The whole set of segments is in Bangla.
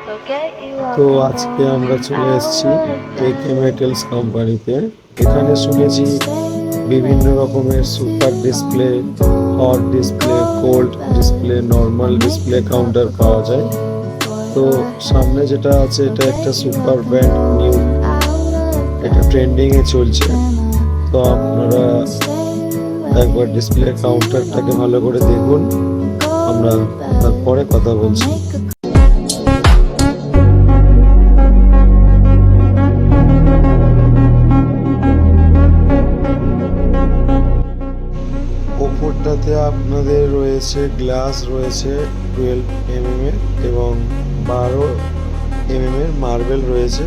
তো আজকে আমরা চলে এসেছি একে মেটালস কোম্পানিতে। এখানে শুনেছি বিভিন্ন রকমের super display, hot display, cold display, normal display counter পাওয়া যায়। তো সামনে যেটা আছে এটা একটা সুপার ব্র্যান্ড নিউ, এটা ট্রেন্ডিংয়ে চলছে। তো আপনারা একবার ডিসপ্লে কাউন্টারটাকে ভালো করে দেখুন, আমরা তারপরে কথা বলছি। ওপরটাতে আপনাদের রয়েছে গ্লাস, রয়েছে 12 mm এর এবং 12 mm এর মার্বেল রয়েছে।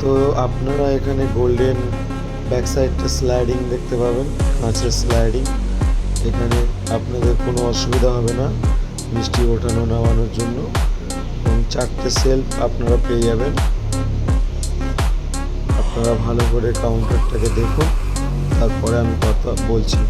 তো আপনারা এখানে গোল্ডেন ব্যাক সাইডটা স্লাইডিং দেখতে পাবেন, কাঁচের স্লাইডিং। এখানে আপনাদের কোনো অসুবিধা হবে না মিষ্টি ওঠানো নামানোর জন্য, এবং 4টে সেলফ আপনারা পেয়ে যাবেন। আপনারা ভালো করে কাউন্টারটাকে দেখুন, তারপরে আমি কথা বলছি।